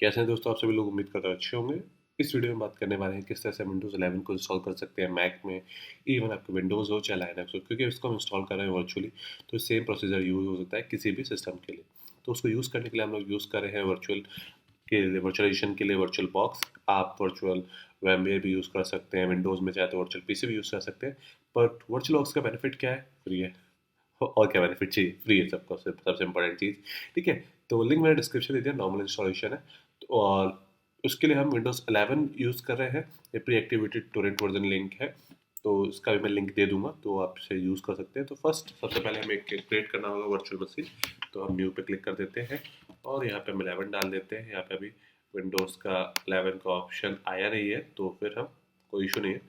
कैसे हैं दोस्तों, आप सभी लोग उम्मीद करते हैं अच्छे होंगे। इस वीडियो में बात करने वाले हैं किस तरह से विंडोज़ 11 को इंस्टॉल कर सकते हैं मैक में। इवन आपके विंडोज़ हो चाहे लाइनक्स हो, क्योंकि इसको हम इंस्टॉल कर रहे हैं वर्चुअली, तो सेम प्रोसीजर यूज़ हो सकता है किसी भी सिस्टम के लिए। तो उसको यूज़ करने के लिए हम लोग यूज़ कर रहे हैं वर्चुअलाइजेशन के लिए वर्चुअल बॉक्स। आप वर्चुअल वैमवेयर भी यूज़ कर सकते हैं विंडोज़ में, चाहे तो वर्चुअल पीसी भी यूज़ कर सकते हैं। बट वर्चुअल बॉक्स का बेनिफिट क्या है? फ्री है। और क्या बेनिफिट चाहिए? फ्री है सबको, सबसे इंपॉर्टेंट चीज़। ठीक है, तो लिंक मैंने डिस्क्रिप्शन दे दिया, नॉर्मल इंस्टॉलेशन है। तो और उसके लिए हम विंडोज़ 11 यूज़ कर रहे हैं। ये pre activated Torrent version link है, तो इसका भी मैं लिंक दे दूंगा, तो आप इसे यूज़ कर सकते हैं। तो फर्स्ट सबसे पहले हमें क्रिएट करना होगा वर्चुअल मशीन। तो हम न्यू पे क्लिक कर देते हैं और यहाँ पे हम 11 डाल देते हैं। यहाँ पे अभी विंडोज़ का 11 का ऑप्शन आया नहीं है, तो फिर हम कोई इशू नहीं है,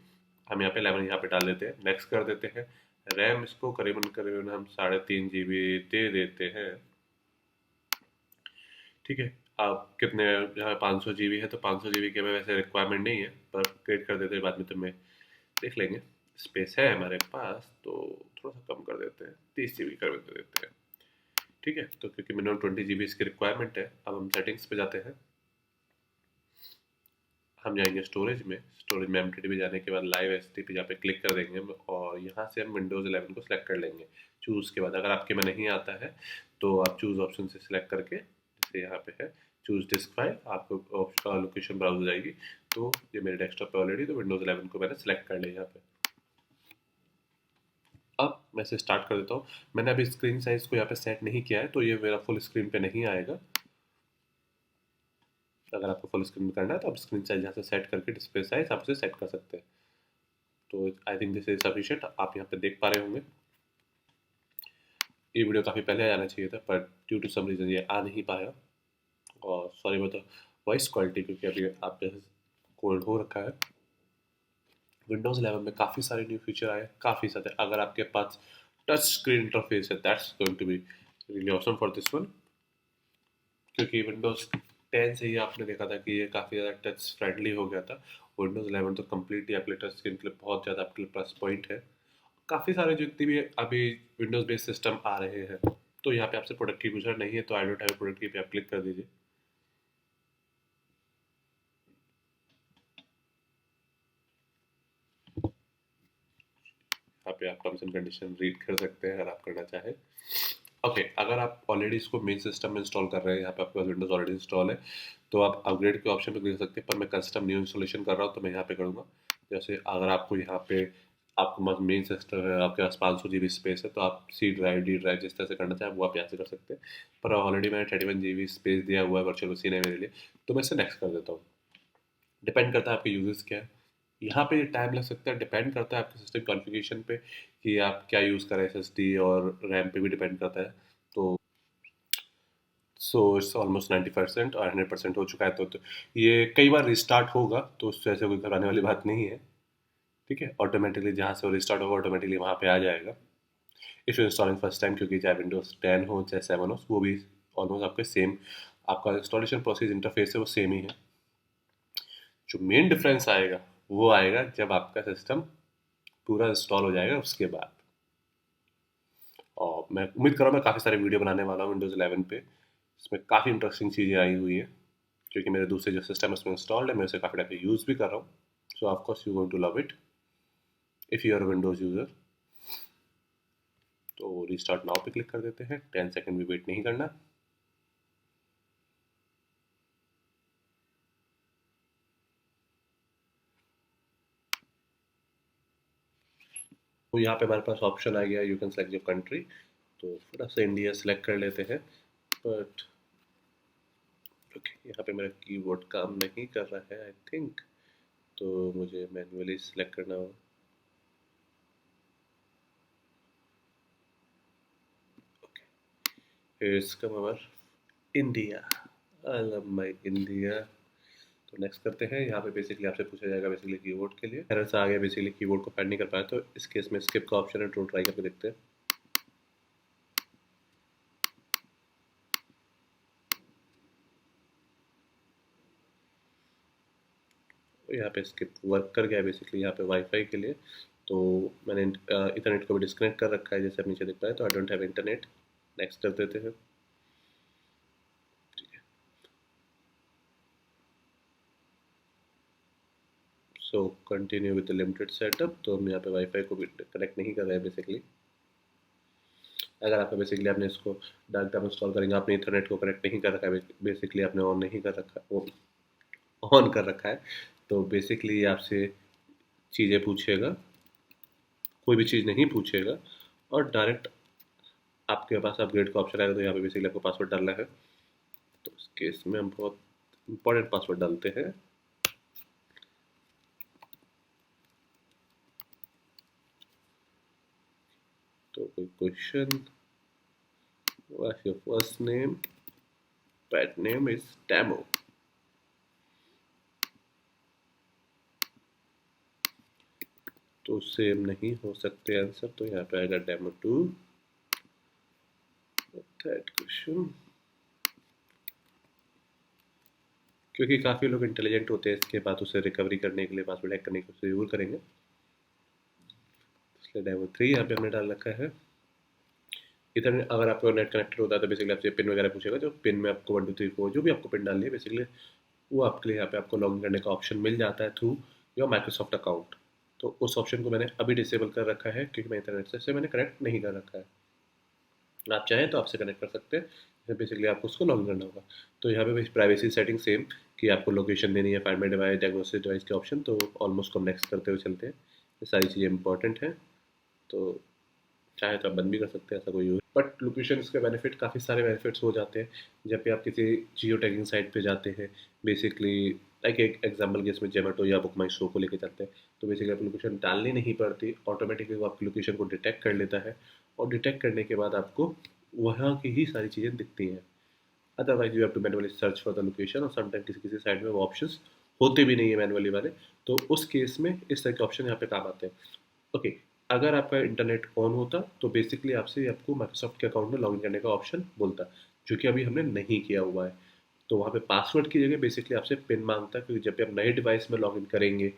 हम यहाँ पे 11 यहाँ पे डाल देते हैं, नेक्स्ट कर देते हैं। रैम इसको करीबन करीबन हम 3.5 GB दे देते हैं। ठीक है, आप कितने, यहाँ 500 GB है तो 500 GB की हमें वैसे रिक्वायरमेंट नहीं है, पर क्रिएट कर देते हैं, बाद में तो मैं देख लेंगे। स्पेस है हमारे पास तो थोड़ा सा कम कर देते हैं, 30 GB कर देते हैं। ठीक है, तो क्योंकि मिनिमम 20 GB इसकी रिक्वायरमेंट है। अब हम सेटिंग्स पे जाते हैं, हम जाएंगे स्टोरेज में। स्टोरेज में MTTB जाने के बाद लाइव STP यहाँ पे क्लिक कर देंगे और यहाँ से हम विंडोज़ 11 को सिलेक्ट कर लेंगे। चूज़ के बाद अगर आपके में नहीं आता है तो आप चूज़ ऑप्शन से सिलेक्ट करके, जैसे यहाँ पे है चूज़ डिस्क फाइल, आपको लोकेशन ब्राउज हो जाएगी। तो ये मेरे डेस्कटॉप पे ऑलरेडी, तो विंडोज़ 11 को मैंने सिलेक्ट कर लिया यहाँ पे। अब मैं इसे स्टार्ट कर देता हूँ। मैंने अभी स्क्रीन साइज को यहाँ पे सेट नहीं किया है, तो ये मेरा फुल स्क्रीन पे नहीं आएगा। अगर आपको फुल स्क्रीन में करना है तो आप स्क्रीन साइज यहाँ से सेट करके डिस्प्ले साइज आप उसे सेट कर सकते हैं। तो I think this is sufficient, आप यहाँ पे देख पा रहे होंगे। ये वीडियो काफ़ी पहले आना चाहिए था, पर ड्यू टू सम रीज़न ये आ नहीं पाया। और sorry for the voice quality, क्योंकि अभी आप जैसे कोल्ड हो रखा है। विंडोज़ 11 में काफ़ी सारे न्यू फीचर आए, काफ़ी सारे। अगर आपके पास टच स्क्रीन इंटरफेस है, that's going to be really awesome for this one, क्योंकि विंडोज़ 10 से ही आपने देखा था कि ये काफ़ी ज़्यादा टच फ्रेंडली हो गया था। विंडोज़ 11 तो कम्प्लीटली आपके टच स्क्रीन के लिए बहुत ज़्यादा आपके लिए प्लस पॉइंट है। काफ़ी सारे जितने भी अभी विंडोज़ बेस्ड सिस्टम आ रहे हैं, तो यहाँ पे आपसे प्रोडक्ट की गुजर नहीं है, तो आई डोंट हैव प्रोडक्ट की पे आप क्लिक कर दीजिए। यहाँ पे आप टर्म्स एंड कंडीशन रीड कर सकते हैं अगर आप करना चाहें। ओके, अगर आप ऑलरेडी इसको मेन सिस्टम में इंस्टॉल कर रहे हैं, यहाँ पे आपके पास विंडोज़ ऑलरेडी इंस्टॉल है, तो आप अपग्रेड के ऑप्शन पे क्लिक कर सकते हैं। पर मैं कस्टम न्यू इंस्टॉलेशन कर रहा हूँ, तो मैं यहाँ पे करूँगा। जैसे अगर आपको यहाँ पे आपके पास मेन सिस्टम है, आपके पास 500 GB स्पेस है, तो आप C ड्राइव D ड्राइव जिस तरह से करना चाहें वो आप यहाँ से कर सकते हैं। पर ऑलरेडी मैंने 31 GB स्पेस दिया हुआ है, वर्चुअल मशीन है मेरे लिए, तो मैं इसे नेक्स्ट कर देता हूँ। डिपेंड करता है आपके यूजेस क्या है। यहाँ पे टाइम लग सकता है, डिपेंड करता है आपके सिस्टम कॉन्फ़िगरेशन पे कि आप क्या यूज़ कर रहे हैं। SSD और रैम पे भी डिपेंड करता है। तो इट्स ऑलमोस्ट 90% और 100% हो चुका है, तो ये कई बार रिस्टार्ट होगा, तो उससे ऐसे कोई घबराने वाली बात नहीं है। ठीक है, ऑटोमेटिकली जहाँ से वो रिस्टार्ट होगा ऑटोमेटिकली वहाँ पे आ जाएगा। If you installing first time, क्योंकि चाहे विंडोज़ 10 हो चाहे 7 हो, वो भी ऑलमोस्ट आपके सेम, आपका इंस्टॉलेशन प्रोसेस इंटरफेस है वो सेम ही है। जो मेन डिफरेंस आएगा वो आएगा जब आपका सिस्टम पूरा इंस्टॉल हो जाएगा उसके बाद। और मैं उम्मीद कर रहा हूँ मैं काफ़ी सारे वीडियो बनाने वाला हूँ विंडोज़ 11 पे। इसमें काफ़ी इंटरेस्टिंग चीज़ें आई हुई हैं, क्योंकि मेरे दूसरे जो सिस्टम है उसमें इंस्टॉल्ड है, मैं उसे काफ़ी टाइम से यूज़ भी कर रहा हूँ। So of course you going to love it if you are a Windows user. तो रीस्टार्ट नाउ पे क्लिक कर देते हैं, 10 सेकंड भी वेट नहीं करना। तो यहाँ पे हमारे पास ऑप्शन आ गया, you can select your country. तो थोड़ा सा इंडिया सेलेक्ट कर लेते हैं, बट ओके, यहाँ पे मेरा कीबोर्ड काम नहीं कर रहा है आई थिंक, तो मुझे मैन्युअली सिलेक्ट करना होगा। Here's come our India. I love my India. तो नेक्स्ट करते हैं। यहाँ पे बेसिकली आपसे पूछा जाएगा बेसिकली कीबोर्ड के लिए। एरर आ गया, बेसिकली कीबोर्ड को फाइंड नहीं कर पाया, तो इस केस में स्किप का ऑप्शन है, तो ट्राई करके देखते हैं। तो यहाँ पे स्किप वर्क कर गया बेसिकली यहाँ पे वाईफाई के लिए। तो मैंने इंटरनेट को भी डिस्कनेक्ट कर रखा है, जैसे आप नीचे देख पाए, तो I don't have internet. Next कर देते हैं। ठीक है, so continue with the limited setup. तो हम यहाँ पे वाईफाई को भी कनेक्ट नहीं कर रहे हैं बेसिकली। अगर आपका बेसिकली आपने इसको डायरेक्ट आप इंस्टॉल करेंगे, आपने इंटरनेट को कनेक्ट नहीं कर रखा है, बेसिकली आपने ऑन नहीं कर रखा है, ऑन कर रखा है, तो बेसिकली आपसे चीज़ें पूछेगा, कोई भी चीज़ नहीं पूछेगा, और डायरेक्ट आपके पास अपग्रेड का ऑप्शन आएगा। तो यहाँ पे बेसिकली आपको पासवर्ड डालना है। तो इस केस में हम बहुत इंपॉर्टेंट पासवर्ड डालते हैं। तो कोई question, what's your first name, pet name is demo. तो सेम नहीं हो सकते आंसर, तो यहाँ पे आएगा डेमो 2। थर्ड क्वेश्चन, क्योंकि काफ़ी लोग इंटेलिजेंट होते हैं, इसके बाद उसे रिकवरी करने के लिए, पासवर्ड हैक करने के लिए यूज करेंगे, इसलिए डेमो 3 यहाँ पे हमने डाल रखा है। इधर अगर आपको नेट कनेक्टेड होता है तो बेसिकली आपसे पिन वगैरह पूछेगा, जो पिन में आपको 1 2 3 4 जो भी आपको पिन डालनी है बेसिकली, वो आपके लिए यहाँ पे आपको लॉगिन करने का ऑप्शन मिल जाता है थ्रू योर माइक्रोसॉफ्ट अकाउंट। तो उस ऑप्शन को मैंने अभी डिसेबल कर रखा है, क्योंकि मैं इंटरनेट से मैंने कनेक्ट नहीं कर रखा है। आप चाहें तो आपसे कनेक्ट कर सकते हैं, बेसिकली आपको उसको लॉगिन करना होगा। तो यहाँ पे प्राइवेसी सेटिंग सेम, कि आपको लोकेशन देनी है, find my device, diagnostic device के ऑप्शन, तो ऑलमोस्ट को नेक्स्ट करते हुए चलते हैं। ये सारी चीज़ें इंपॉर्टेंट हैं, तो चाहे तो आप बंद भी कर सकते हैं, ऐसा कोई यूज। बट लोकेशन इसके बेनिफिट, काफ़ी सारे बेनिफिट्स हो जाते हैं जब भी आप किसी जियो टैगिंग साइट पे जाते हैं। बेसिकली लाइक एक एग्जांपल के इसमें जोमेटो या बुक माई शो को लेके चलते हैं, तो बेसिकली आपको लोकेशन डालनी नहीं पड़ती, ऑटोमेटिकली वो आपकी लोकेशन को डिटेक्ट कर लेता है, और डिटेक्ट करने के बाद आपको वहाँ की ही सारी चीज़ें दिखती हैं। Otherwise you have to manually search for the location, और समटाइम किसी किसी साइड में वो ऑप्शंस होते भी नहीं है मैनुअली वाले, तो उस केस में इस तरह के ऑप्शन यहाँ पे काम आते हैं। ओके, अगर आपका इंटरनेट ऑन होता तो बेसिकली आपसे आपको माइक्रोसॉफ्ट के अकाउंट में लॉगिन करने का ऑप्शन बोलता, जो कि अभी हमने नहीं किया हुआ है। तो वहाँ पे पासवर्ड की जगह बेसिकली आपसे पिन मांगता है, क्योंकि जब भी आप नए डिवाइस में लॉगिन करेंगे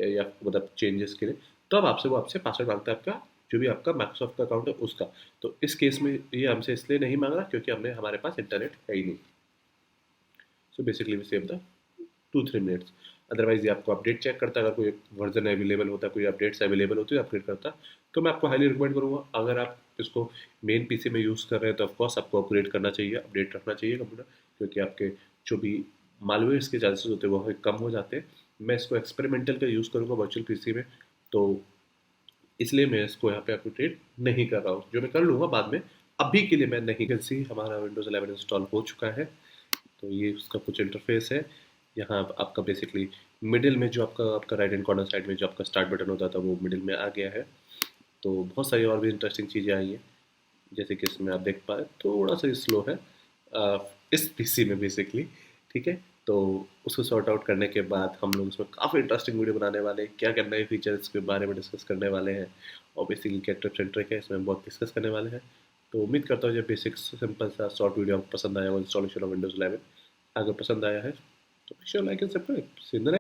या मतलब चेंजेस के लिए, तो अब आपसे पासवर्ड मांगता है आपका, जो भी आपका माइक्रोसॉफ्ट का अकाउंट है उसका। तो इस केस में ये हमसे इसलिए नहीं मांग रहा क्योंकि हमारे पास इंटरनेट है ही नहीं। So basically we save the 2 3 minutes. Otherwise ये आपको अपडेट चेक करता है, अगर कोई वर्जन अवेलेबल होता है, कोई अपडेट्स अवेलेबल होती है, अपग्रेड करता। तो मैं आपको हाईली रिकमेंड करूँगा, अगर आप इसको मेन पीसी में यूज़ कर रहे हैं तो ऑफकोर्स आपको अपग्रेड करना चाहिए, अपडेट रखना चाहिए कंप्यूटर, क्योंकि आपके जो भी मालवेयर्स के चांसेस होते हैं वो कम हो जाते हैं। मैं इसको एक्सपेरिमेंटल का यूज़ करूँगा वर्चुअल पीसी में, तो इसलिए मैं इसको यहाँ पे अपडेट नहीं कर रहा हूँ, जो मैं कर लूँगा बाद में। अभी के लिए मैं नहीं कर सी, हमारा विंडोज़ 11 इंस्टॉल हो चुका है। तो ये उसका कुछ इंटरफेस है। यहाँ आपका बेसिकली मिडिल में जो आपका राइट हैंड कॉर्नर साइड में जो आपका स्टार्ट बटन होता था वो मिडिल में आ गया है। तो बहुत सारी और भी इंटरेस्टिंग चीज़ें आई हैं, जैसे कि इसमें आप देख पाए थोड़ा सा स्लो है इस पीसी में बेसिकली। ठीक है, तो उसको सॉर्ट आउट करने के बाद हम लोग उसमें काफ़ी इंटरेस्टिंग वीडियो बनाने वाले हैं, क्या क्या नए फीचर्स के बारे में डिस्कस करने वाले हैं, और बेसिकली क्या टिप्स एंड ट्रिक है इसमें बहुत डिस्कस करने वाले हैं। तो उम्मीद करता हूँ जब बेसिक सिंपल सा शॉर्ट वीडियो आपको पसंद आया हो इंस्टॉलेशन ऑफ विंडोज़ 11। अगर पसंद आया है तो श्योर लाइक एंड सब्सक्राइब।